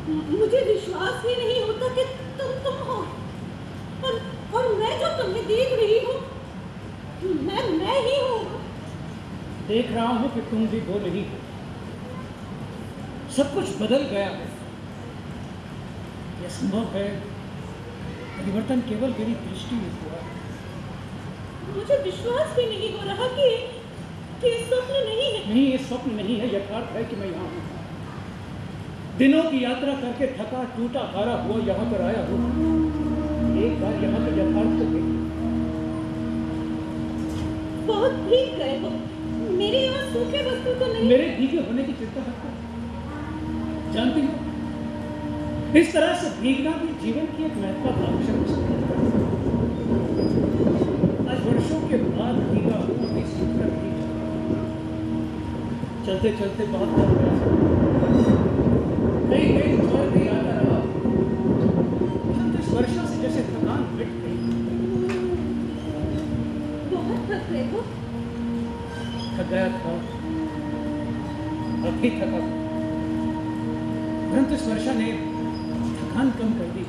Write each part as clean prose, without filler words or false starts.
मुझे विश्वास ही नहीं होता कि तुम हो। और मैं जो तुम्हें देख रही हूँ, मैं ही हूँ। देख रहा हूँ कि तुम भी वो नहीं हो। सब कुछ बदल गया है। यह संभव है, परिवर्तन केवल मेरी दृष्टि में हुआ। मुझे विश्वास भी नहीं हो रहा कि ये स्वप्न नहीं है। नहीं, ये स्वप्न नहीं है, यथार्थ है कि मैं यहाँ हूँ। दिनों की यात्रा करके थका टूटा हारा हुआ यहाँ पर आया हूँ। एक बार यहाँ पर यथार्थ को देखिए। बहुत भीग गए हो। मेरे यहाँ सूखे वस्तु तो नहीं। मेरे भीगे होने की चिंता रखो। जानती हो, इस तरह से भीगना भी जीवन की एक महत्वाकांक्षा है। आज वर्षों के बाद भीगा हूँ, अभी सूखकर नहीं चलते चलते बहुत थक गया। कहीं छोड़ के आता रहा। इस वर्षों से जैसे थकान मिट गई। बहुत थक रहे हो। थक गया था, अभी थका, परंतु इस वर्षा ने थकान कम कर दी।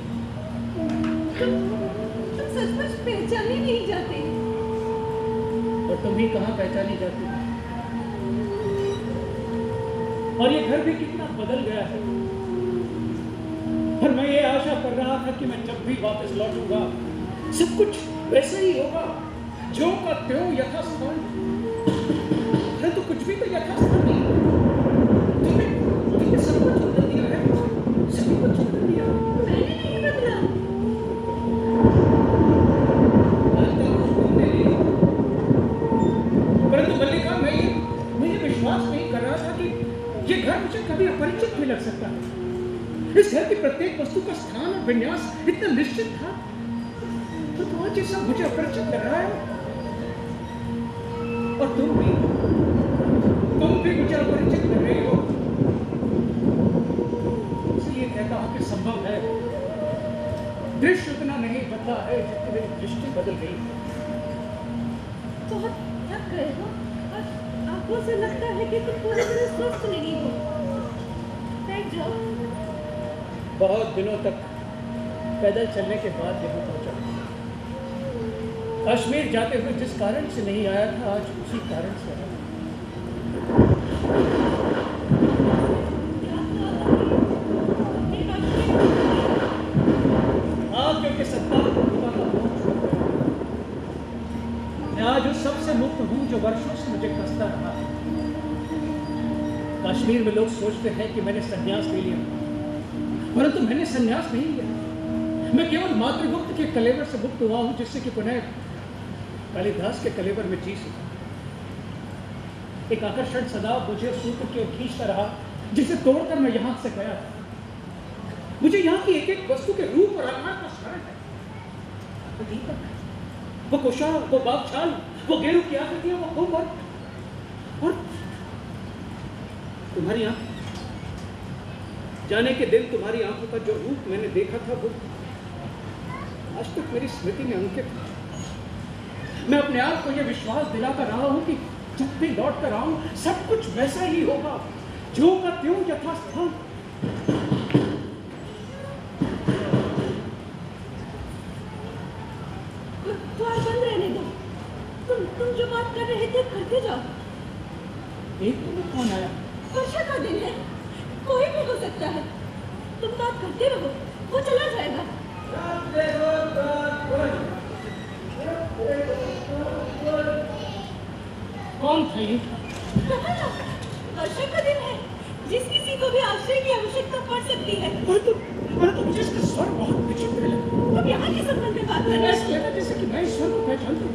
तुम सचमुच पहचाने नहीं जाते। और तुम भी कहाँ पहचानी जाती। और ये घर भी कितना बदल गया है। और मैं ये आशा कर रहा था कि मैं जब भी वापस लौटूंगा सब कुछ वैसे ही होगा, जो का त्यों यथास्थान। परंतु कुछ भी तो यथास्थान नहीं। तुमने सब कुछ बदल दिया है, सभी कुछ बदल दिया। मैंने नहीं बदला। परंतु मल्लिका, मैं ये विश्वास नहीं कर रहा था कि ये घर मुझे कभी अपरिचित भी लग सकता है। इस घर की प्रत्येक वस्तु का स्थान और विन्यास इतना निश्चित था, तो आज ये सब मुझे अपरिचित लग रहा है। और तुम भी मुझे अपरिचित लग रही हो। इसलिए कहता हूं कि संभव है, दृश्य उतना नहीं बदला है जितनी मेरी दृष्टि बदल गई। बहुत थक गए हो और आंखों से लगता है कि तुम पूरी तरह स्वस्थ नहीं हो। बैठ जाओ। बहुत दिनों तक पैदल चलने के बाद यहाँ पहुंचा। कश्मीर जाते हुए जिस कारण से नहीं आया था, आज उसी कारण से आया। क्योंकि सत्ता मैं आज उस सबसे मुक्त हूँ जो वर्षों से मुझे कसता रहा। कश्मीर में लोग सोचते हैं कि मैंने संन्यास ले लिया, परंतु मैंने संन्यास नहीं लिया। मैं केवल मातृगुप्त के कलेवर से मुक्त हुआ हूं, जिससे कि पुनः कालिदास के कलेवर में जी सकूं। एक आकर्षण सदा मुझे सूत्र की ओर खींचता रहा, जिसे तोड़कर मैं यहां से गया। मुझे यहाँ की एक एक वस्तु के रूप और आकार का स्मरण है। वो दीपक, वो कुशाल, वो बागछाल, वो गेरू की आकृतियां, वो कुंभ और तुम्हारी आंख। जाने के दिन तुम्हारी आंखों का जो रूप मैंने देखा था, वो आज तक मेरी स्मृति में अंकित है। मैं अपने आप को यह विश्वास दिलाकर रहा हूं कि जब भी लौट कर आऊं सब कुछ वैसा ही होगा, जो का त्यों यथास्थान। द्वार बंद रहने दो। तुम जो बात कर रहे थे करते जाओ। एक मिनट, कौन आया? वर्षा का दिन है, कोई भी हो सकता है। तुम बात करते रहो, वो चला जाएगा। कौन था ये? वर्षा का दिन है, जिस किसी को भी आश्रय की आवश्यकता पड़ सकती है। परंतु मुझे इसका स्वर बहुत विचित्र लगा। तुम यहाँ के संबंध में बात कर रहे ऐसा लगा जैसे कि मैं इस स्वर को पहचानता हूँ,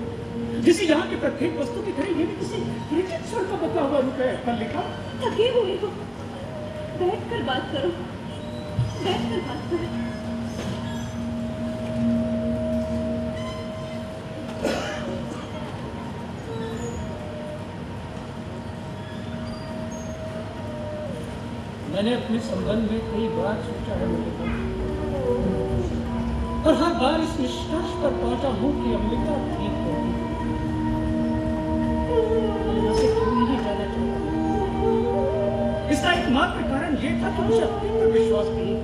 जिसे यहाँ की प्रत्येक वस्तु की तरह ये भी किसी परिचित स्वर का बदला हुआ रूप है। मल्लिका, थके हुए हो, बैठकर बात करो, बैठकर बात करो। मैंने अपने संबंध में कई बार सोचा है मल्लिका, और हर बार इस निष्कर्ष पर पहुंचा हूं कि अम्बिका ठीक होगी। यहाँ से क्यों नहीं जाना चाहता? इसका एकमात्र कारण यह था कि मुझे अपने पर विश्वास नहीं।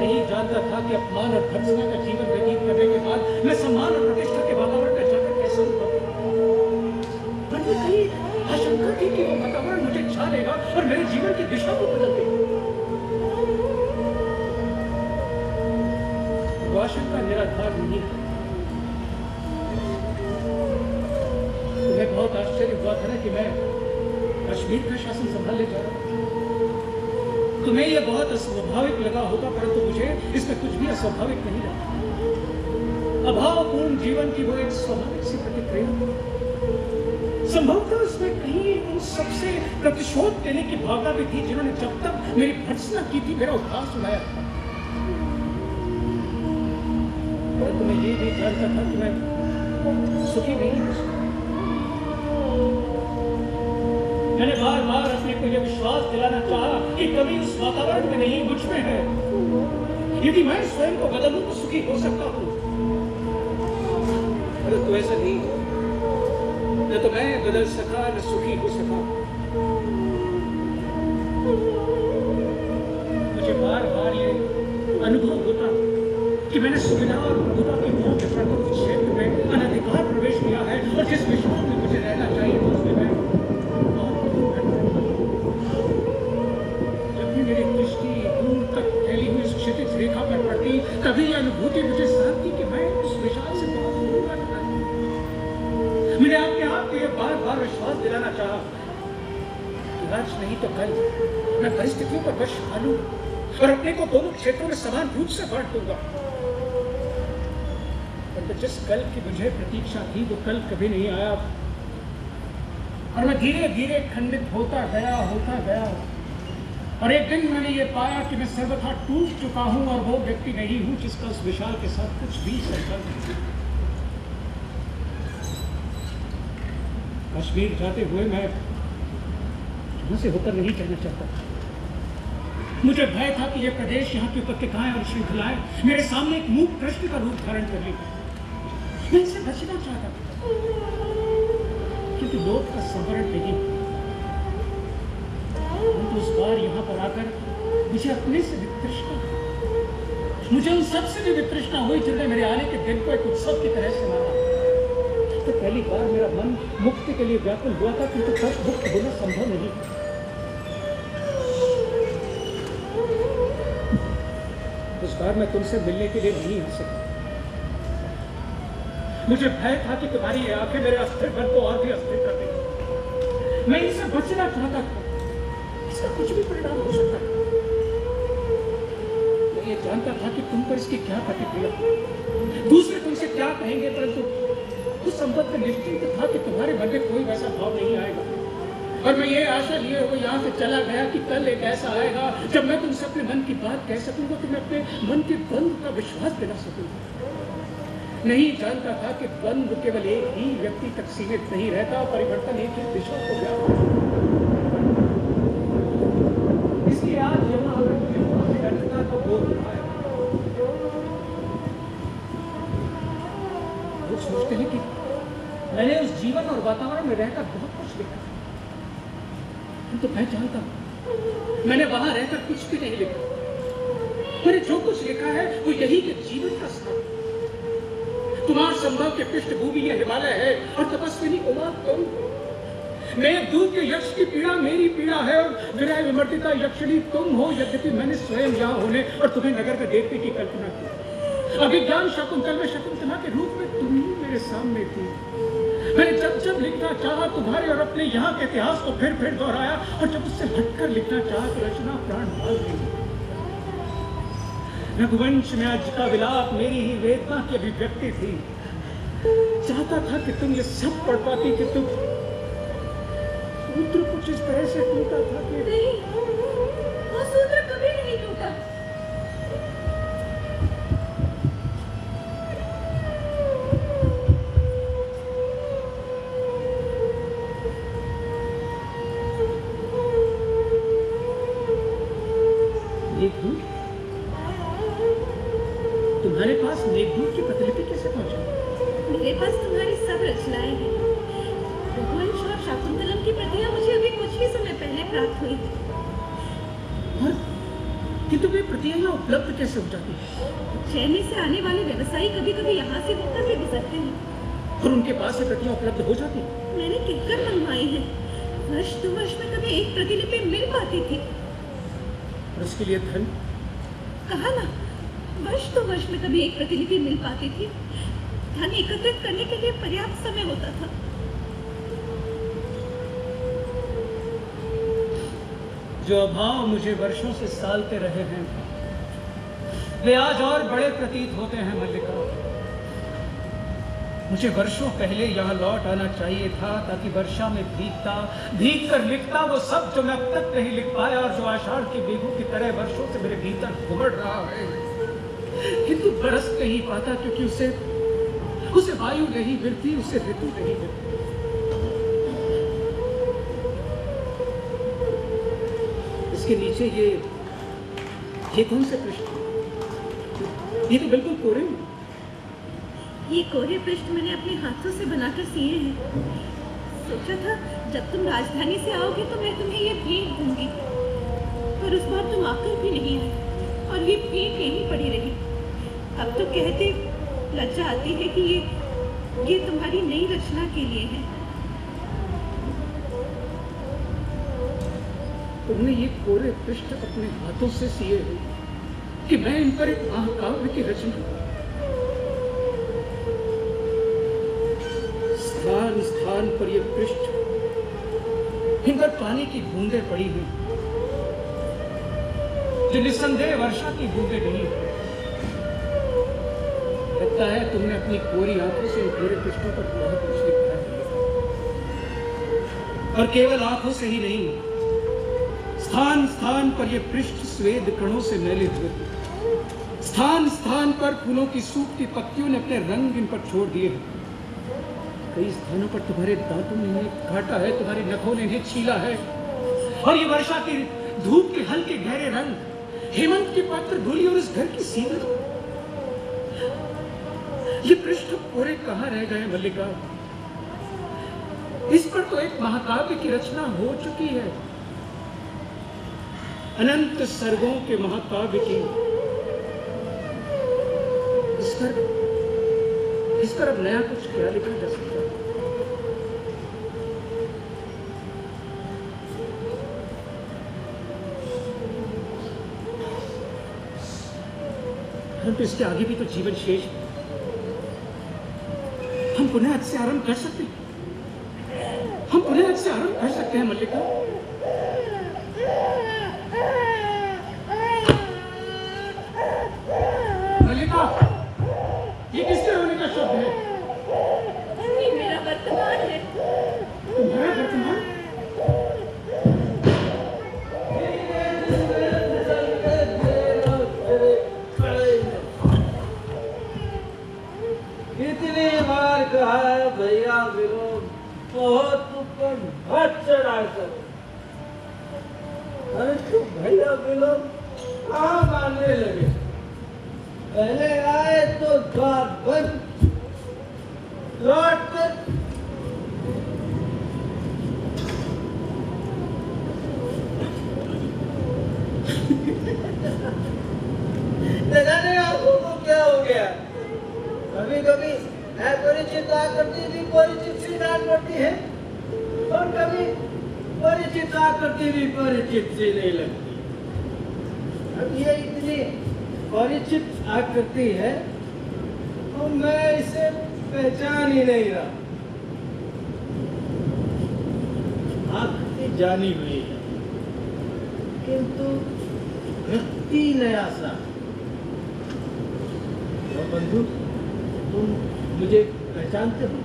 नहीं जानता था कि अपमान और भर्त्सना का जीवन व्यतीत करने के बाद मैं सम्मान और प्रतिष्ठा के वातावरण में जाकर कैसे अनुभव करूं। पर मैं कहीं आशंका थी कि वो वातावरण मुझे छा लेगा और मेरे जीवन की दिशा को बदल देगा। वो आशंका निराधार नहीं है। तुम्हें बहुत आश्चर्य हुआ था ना कि मैं कश्मीर का शासन संभालने जा रहा हूं। तुम्हें यह बहुत अस्वाभाविक लगा होगा, परंतु मुझे इसमें कुछ भी अस्वाभाविक नहीं लगा। अभावपूर्ण जीवन की वो एक स्वाभाविक सी प्रतिक्रिया। संभवतः उसमें कहीं उन सबसे प्रतिशोध देने की भावना भी थी जिन्होंने जब तक मेरी भर्त्सना की थी मेरा उपहास सुनाया था। परंतु मैं ये भी जानता था कि मैं सुखी नहीं हूं। मैंने बार बार अपने को यह विश्वास दिलाना चाहा कि कभी उस वातावरण में नहीं, मुझ में है। यदि मैं स्वयं को बदलूं तो सुखी हो सकता हूं, परंतु ऐसा नहीं हो। न तो मैं बदल सका, न सुखी हो सका। मुझे बार बार ये अनुभव होता कि मैंने सुविधा और प्रभुता के मोह के प्रमुख क्षेत्र में अनधिकार प्रवेश किया है और जिस विश्वास में मुझे रहना चाहिए उसमें मैं रेखा पर पड़ती, तभी यह अनुभूति मुझे सहती कि मैं उस विशाल से बहुत दूर रहा। मैंने आपके आप को यह बार बार विश्वास दिलाना चाहा कि आज नहीं तो कल मैं परिस्थितियों पर वश पालूं और अपने को दोनों क्षेत्रों में समान रूप से बांट दूंगा। परंतु जिस कल की मुझे प्रतीक्षा थी वो कल कभी नहीं आया और मैं धीरे धीरे खंडित होता गया। और एक दिन मैंने ये पाया कि मैं सर्वथा टूट चुका हूं और वो व्यक्ति नहीं हूं जिसका उस विशाल के साथ कुछ भी संबंध नहीं। कश्मीर जाते हुए मैं यहां से होकर नहीं जाना चाहता। मुझे भय था कि यह प्रदेश, यहाँ की उपत्यकाएं और श्रृंखलाएं मेरे सामने एक मूक प्रश्न का रूप धारण कर लेगी। मैं इसे बचना चाहता क्योंकि लोक का संवरण नहीं। उस बार यहाँ पर आकर मुझे अपने से वितृष्णा, मुझे उन सबसे भी वितृष्णा हुई जिन्होंने मेरे आने के दिन को एक उत्सव की तरह से माना। तो पहली बार मेरा मन मुक्ति के लिए व्याकुल हुआ था, किंतु तब मुक्त होना संभव नहीं। उस बार मैं तुमसे मिलने के लिए नहीं आ सका। मुझे भय था कि तुम्हारी ये आंखें मेरे अस्थिर मन को और भी अस्थिर कर देंगी। मैं इनसे बचना चाहता था। इसका कुछ भी परिणाम हो सकता है। मैं ये जानता था कि तुम पर इसकी क्या प्रतिक्रिया, दूसरे तुमसे क्या कहेंगे, परंतु उस संबंध में निश्चित था कि तुम्हारे मन में कोई वैसा भाव नहीं आएगा। और मैं ये आशा लिए हुए यहाँ से चला गया कि कल एक ऐसा आएगा जब मैं तुमसे अपने मन की बात कह सकूंगा, कि मैं अपने मन के द्वंद का विश्वास दिला सकूंगा। नहीं जानता था कि द्वंद केवल एक ही व्यक्ति तक सीमित नहीं रहता, परिवर्तन एक ही दिशा को व्याप्त। इसलिए आज यहाँ आकर मुझे बहुत व्यर्थता का बोध हुआ है। लोग सोचते हैं कि मैंने उस जीवन और वातावरण में रहकर बहुत कुछ लिखा, तो मैं जानता हूं मैंने वहां रहकर कुछ भी नहीं लिखा। मैंने जो कुछ लिखा है वो यही के जीवन का स्थान। कुमार संभव के पृष्ठभूमि ये हिमालय है और तपस्विनी उमा तुम। मेघदूत के यक्ष की पीड़ा मेरी पीड़ा है और विरह विमर्दिता यक्षिणी तुम हो। यद्यपि मैंने स्वयं यहाँ होने और तुम्हें नगर में देखने की कल्पना की, अभिज्ञान शकुंतल में शकुंतला के रूप में तुम ही मेरे सामने थी। मैंने जब जब लिखना चाहा तुम्हारे और अपने यहाँ के इतिहास को फिर फिर दोहराया, और जब उससे हटकर लिखना चाहा तो रचना प्राण मार गई। रघुवंश में आज का विलाप मेरी ही वेदना की अभिव्यक्ति थी। चाहता था कि तुम ये सब पढ़ पाती, कि तुम सूत्र कुछ इस तरह से टूटा था कि नहीं, वो सूत्र कभी नहीं टूटा। मेघदूत, तुम्हारे पास मेघदूत की प्रतिलिपि कैसे पहुंची? मेरे पास तुम्हारी सब रचनाएं हैं। रघुवंश और शाकुंतलम की प्रतियां मुझे अभी कुछ ही समय पहले प्राप्त हुई। किंतु वे प्रतियां यहाँ उपलब्ध कैसे हो जाती है? चेन्नई से आने वाले व्यवसायी कभी कभी यहाँ से होकर के गुजरते हैं और उनके पास ये प्रतियां उपलब्ध हो जाती हैं? मैंने कहकर मंगवाई है। वर्ष 2 वर्ष में कभी एक प्रतिलिपि मिल पाती थी। और उसके लिए धन? कहा ना, वर्ष 2 वर्ष में कभी एक प्रतिलिपि मिल पाती थी। धन एकत्रित करने के लिए पर्याप्त समय होता था। जो अभाव मुझे वर्षों से सालते रहे हैं वे आज और बड़े प्रतीत होते हैं मल्लिका। मुझे वर्षों पहले यहाँ लौट आना चाहिए था ताकि वर्षा में भीग कर लिखता वो सब जो मैं अब तक नहीं लिख पाया और जो आषाढ़ के बेगों की तरह वर्षों से मेरे भीतर उमड़ रहा है, किंतु बरस नहीं पाता क्योंकि उसे वायु नहीं मिलती, उसे ऋतु नहीं मिलती। इसके नीचे ये कौन से पृष्ठ? ये तो बिल्कुल कोरे हैं। ये कोरे पृष्ठ मैंने अपने हाथों से बनाकर सिए हैं। सोचा था जब तुम राजधानी से आओगे तो मैं तुम्हें ये भेंट दूंगी, पर उस बार तुम आकर भी नहीं आए और ये भेंट यहीं पड़ी रही। अब तो कहते लज्जा आती है कि ये तुम्हारी नई रचना के लिए है। तुमने ये कोरे पृष्ठ अपने हाथों से सिए हैं कि मैं इन पर एक महाकाव्य की रचना। स्थान स्थान पर ये पृष्ठ, इन पर पानी की बूंदें पड़ी हुई जो निस्संदेह वर्षा की बूंदें नहीं। लगता है तुमने अपनी कोरी आंखों से इन कोरे पृष्ठों पर बहुत कुछ लिखा है, और केवल आंखों से ही नहीं, स्थान स्थान पर ये पृष्ठ स्वेद कणों से मैले हुए। स्थान स्थान पर फूलों की सूखती पत्तियों ने अपने रंग इन पर छोड़ दिए हैं। कई स्थानों पर तुम्हारे दांतों ने इन्हें काटा है, तुम्हारे नखों ने इन्हें छीला है, और ये वर्षा की धूप के हल्के गहरे रंग, हेमंत की पात्र धूली और इस घर की सीवत, ये पृष्ठ पूरे कहाँ रह गए मल्लिका? इस पर तो एक महाकाव्य की रचना हो चुकी है, अनंत सर्गों के महाकाव्य की। इस पर अब नया कुछ क्या लिखा जा सकता है? हम तो इसके आगे भी तो जीवन शेष है। हम पुनः आज से आरंभ कर सकते हैं। हम पुनः आज से आरंभ कर सकते हैं मल्लिका। मल्लिका, ये किसके होने का शब्द है? ये मेरा वर्तमान है। तुम्हारा वर्तमान? कितनी बार कहा है भैया विनोद, बहुत ऊपर मत चढ़ा करो। अरे तो भैया विनोद कहाँ मानने लगे? पहले आए तो द्वार बंद, लौट कर आंखों को क्या हो गया? कभी कभी अपरिचित आकृति भी परिचित सी जान पड़ती है, और कभी परिचित आकृति भी परिचित सी नहीं लगती। अब ये इतनी परिचित आकृति है तो मैं इसे पहचान ही नहीं रहा। आकृति जानी हुई है किंतु व्यक्ति नया सा। तो बंधु, तुम मुझे पहचानते हो?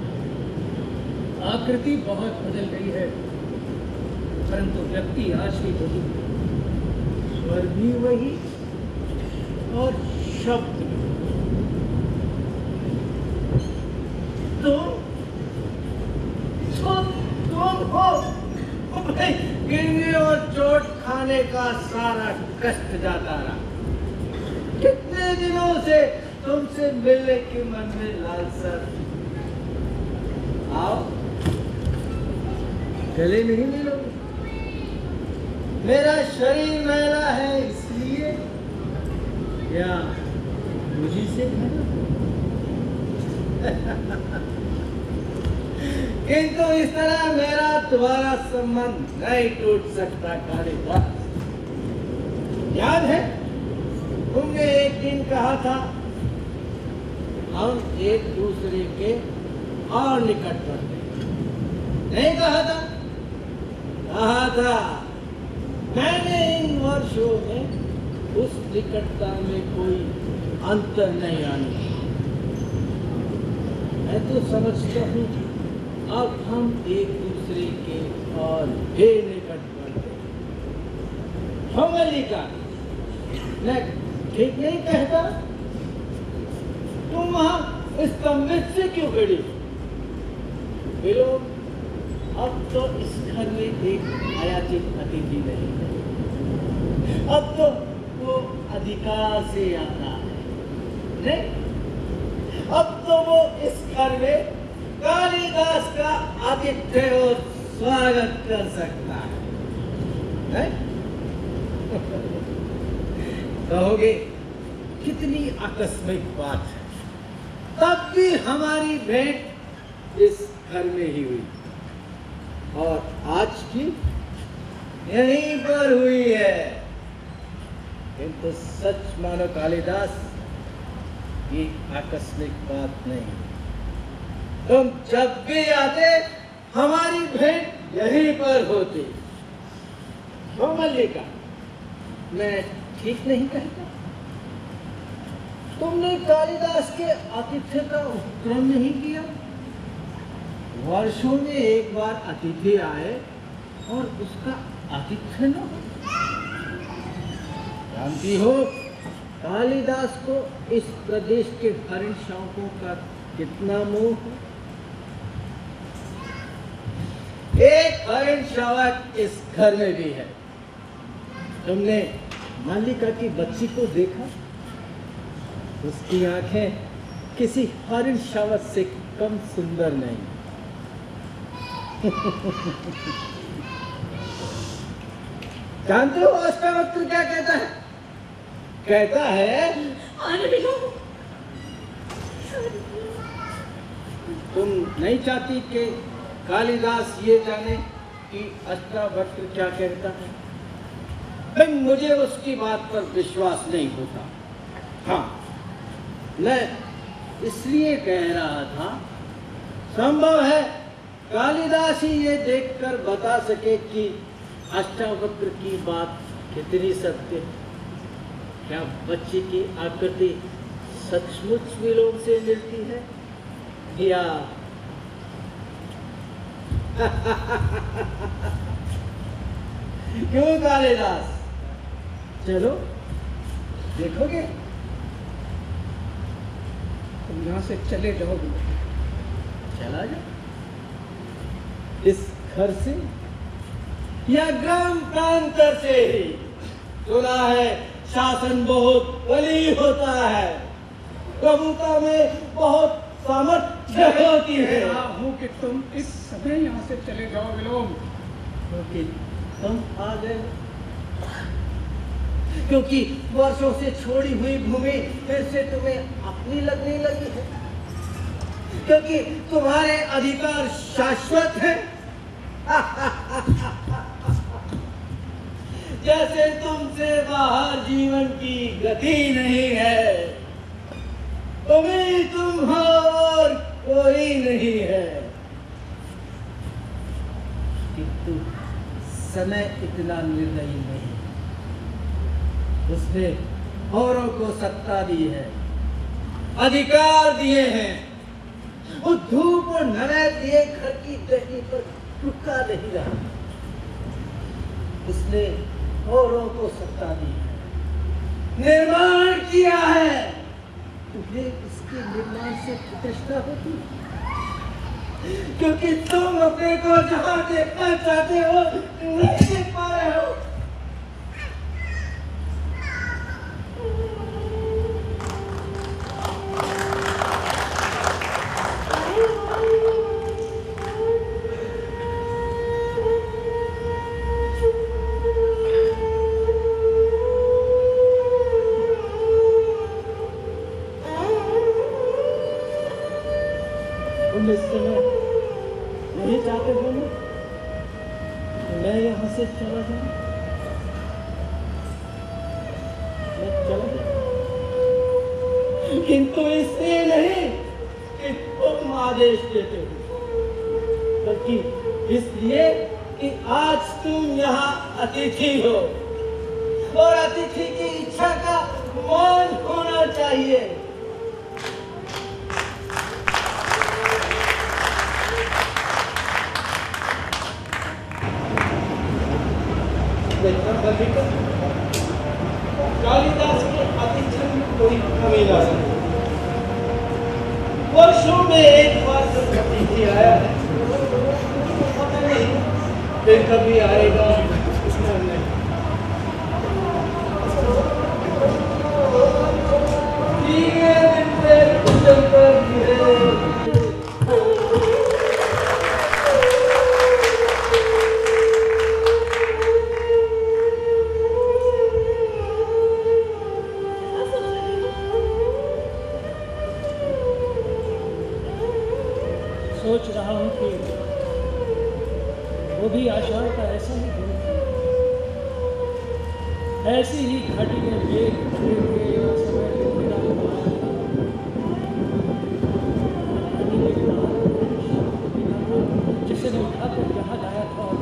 आकृति बहुत बदल गई है, परंतु व्यक्ति आज भी वही, स्वर भी वही और शब्द भी। तुम हो भाई, गिरने और चोट खाने का सारा कष्ट जाता रहा। कितने दिनों से तुमसे मिलने की मन में लालसा। आओ, गले नहीं मिलोगे? मेरा शरीर मैला है इसलिए या मुझी से कहना? किंतु इस तरह मेरा तुम्हारा संबंध नहीं टूट सकता कालिदास। याद है तुमने एक दिन कहा था हम एक दूसरे के और निकट बढ़ते, नहीं कहा था? कहा था। मैंने इन वर्षों में उस निकटता में कोई अंतर नहीं आने दिया। मैं तो समझता हूँ अब हम एक दूसरे के और भी निकट बढ़ते। हो मल्लिका, मैं ठीक नहीं कहता? तुम वहां स्तंभित से क्यों खड़ी? बिलो, अब तो इस घर में एक आयातित अतिथि नहीं है। अब तो वो अधिकार से आता है, नहीं? अब तो वो इस घर में कालिदास का आतिथ्य और स्वागत कर सकता है? कहोगे कितनी आकस्मिक बात है, तब भी हमारी भेंट इस घर में ही हुई और आज की यहीं पर हुई है। किंतु सच मानो कालिदास, ये आकस्मिक बात नहीं। तुम जब भी आते हमारी भेंट यहीं पर होती। हो मल्लिका, मैं ठीक नहीं कहता? तुमने कालिदास के आतिथ्य का उपक्रम नहीं किया। वर्षों में एक बार अतिथि आए और उसका आतिथ्य न हो। जानती हो कालिदास को इस प्रदेश के हरिण शावकों का कितना मोह है? एक हरिण शावक इस घर में भी है। तुमने मल्लिका की बच्ची को देखा? उसकी आंखें किसी हरिण शावक से कम सुंदर नहीं। जानते हो अष्टावक्र क्या कहता है? कहता है तुम नहीं चाहती कि कालिदास ये जाने कि अष्टावक्र क्या कहता है? लेकिन मुझे उसकी बात पर विश्वास नहीं होता। हाँ, मैं इसलिए कह रहा था, संभव है कालिदास ही ये देखकर बता सके कि अष्टावक्र की बात कितनी सत्य है। क्या बच्चे की आकृति सचमुच विलोम से मिलती है या क्यों कालिदास, चलो देखोगे? तुम यहाँ से चले जाओगे? चला जाओ इस घर से या ग्राम प्रांतर से ही। सुना है शासन बहुत बली होता है, प्रभुता में बहुत सामर्थ्य होती है। हूँ कि तुम इस समय यहाँ से चले जाओ विलोम। क्योंकि तुम आ गए, क्योंकि वर्षों से छोड़ी हुई भूमि फिर से तुम्हें अपनी लगने लगी है, क्योंकि तुम्हारे अधिकार शाश्वत हैं। जैसे तुमसे बाहर जीवन की गति नहीं है, तुम्हें तुम हो और कोई नहीं है। किंतु समय इतना निर्दयी नहीं, उसने औरों को सत्ता दी है, अधिकार दिए हैं। वो धूप और नमक दिए घर की दहली पर रुका नहीं रहा। उसने औरों को सत्ता दी है, निर्माण किया है। तुम्हें इसके निर्माण से प्रतिष्ठा होती, क्योंकि तुम अपने को जहां देखना चाहते हो नहीं देख पा रहे हो। किंतु इसलिए नहीं कि तुम आदेश देते हो, बल्कि इसलिए कि आज तुम यहाँ अतिथि हो और अतिथि की इच्छा का मान होना चाहिए। कालिदास के आतिथ्य में कोई कमी ना रहे। वर्षों में एक बार जब अतिथि आया है, पता नहीं फिर कभी आएगा इसमें नहीं। सोच रहा हूँ कि वो भी आषाढ़ का ऐसा ही दिन था, ऐसी ही घाटी में मेघ खड़े थे और समय पे मेरा जिसे मैं उठाकर यहाँ लाया था और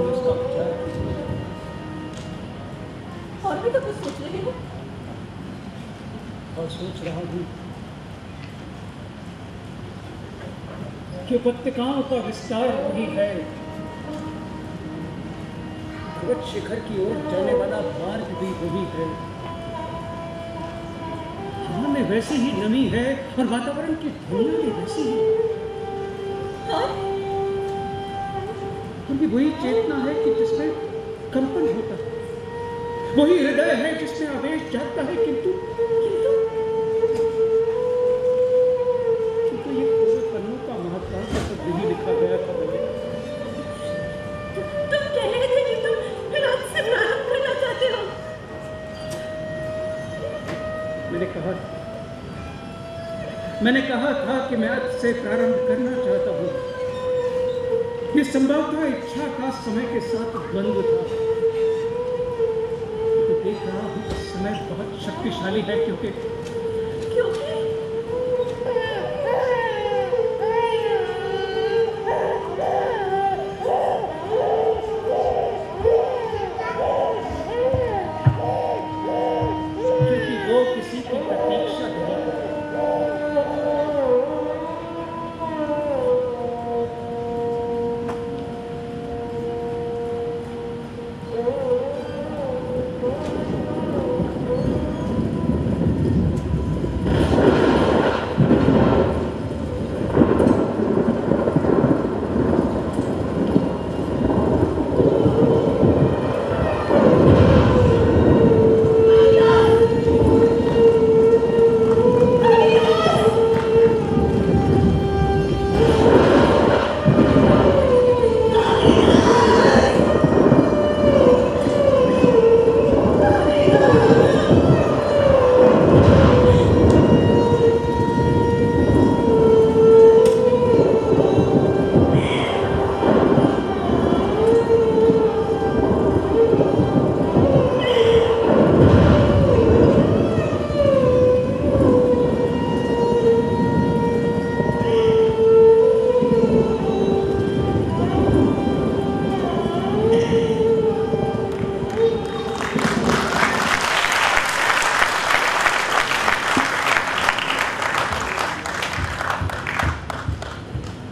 उसका उपचार किया। और भी तो कुछ सोच रहे हो? और सोच रहा हूँ कि उपत्यकाओं का विस्तार वही है, पर्वत शिखर की ओर जाने वाला मार्ग भी वही है। हवा में वैसे ही नमी है और वातावरण की धुनिया भी वैसी ही। क्योंकि वही चेतना है कि जिसमें कंपन होता है, वही हृदय है जिसमें आवेश जागता है, किंतु ये पूरे पन्नों का महत्वाकांक्षा सब यही लिखा गया था। तुम कह रहे थे कि तुम रात से प्रारंभ करना चाहते हो। मैंने कहा था कि मैं आज से प्रारंभ करना चाहता हूँ। ये संभवतः इच्छा का समय के साथ द्वंद्व था, तो देख रहा हूँ समय बहुत शक्तिशाली है, क्योंकि वो किसी की प्रतीक्षा नहीं करता।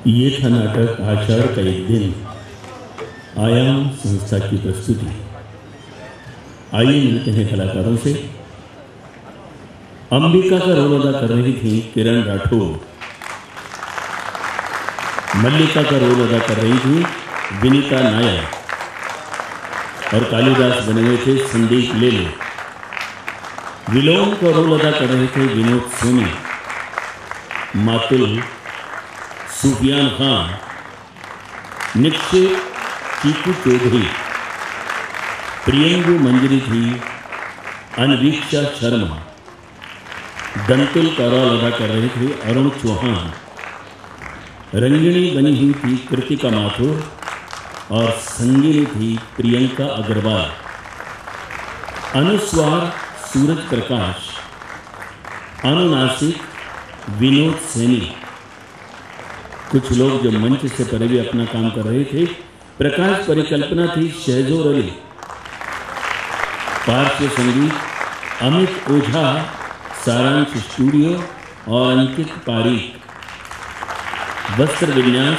ये था नाटक आषाढ़ का एक दिन, आयाम संस्था की प्रस्तुति। आइए मिलते हैं कलाकारों से। अंबिका का रोल अदा कर रही थी किरण राठौर, मल्लिका का रोल अदा कर रही थी विनीता नायर और कालिदास बने हुए थे संदीप लेले। विलोम का रोल अदा कर रहे थे विनोद सोनी, मातुल सुफियान खान, निक्षेप चीकू चौधरी, प्रियंगु मंजरी थी अनवीक्षा शर्मा, दंतुल का रोल अदा कर रहे थे अरुण चौहान, रंगिणी बनी हुई थी कृतिका माथुर और संगीनी थी प्रियंका अग्रवाल। अनुस्वार सूरज प्रकाश, अनुनासिक विनोद सैनी। कुछ लोग जो मंच से परे भी अपना काम कर रहे थे। प्रकाश परिकल्पना थी शहजोर अली। पार्श्व संगीत अमित ओझा, सारांश स्टूडियो और अंकित पारीक। वस्त्र विन्यास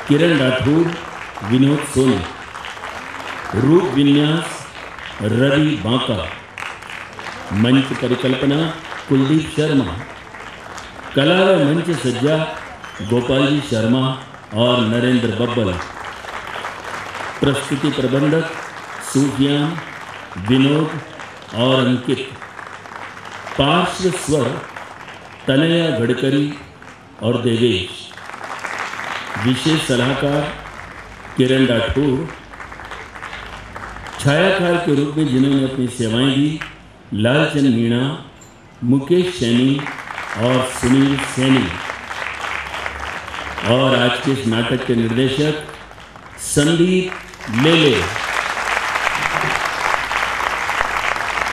किरण राठौर, विनोद सोनी। रूप विन्यास रवि बांका। मंच परिकल्पना कुलदीप शर्मा। कला व मंच सज्जा गोपाल जी शर्मा और नरेंद्र बब्बल। प्रस्तुति प्रबंधक सूफियान, विनोद और अंकित। पार्श्व स्वर तनया गडकरी और देवेश। विशेष सलाहकार किरण राठौर। छायाकार के रूप में जिन्होंने अपनी सेवाएं दी लालचंद मीणा, मुकेश सैनी और सुनील सैनी। और आज के इस नाटक के निर्देशक संदीप लेले।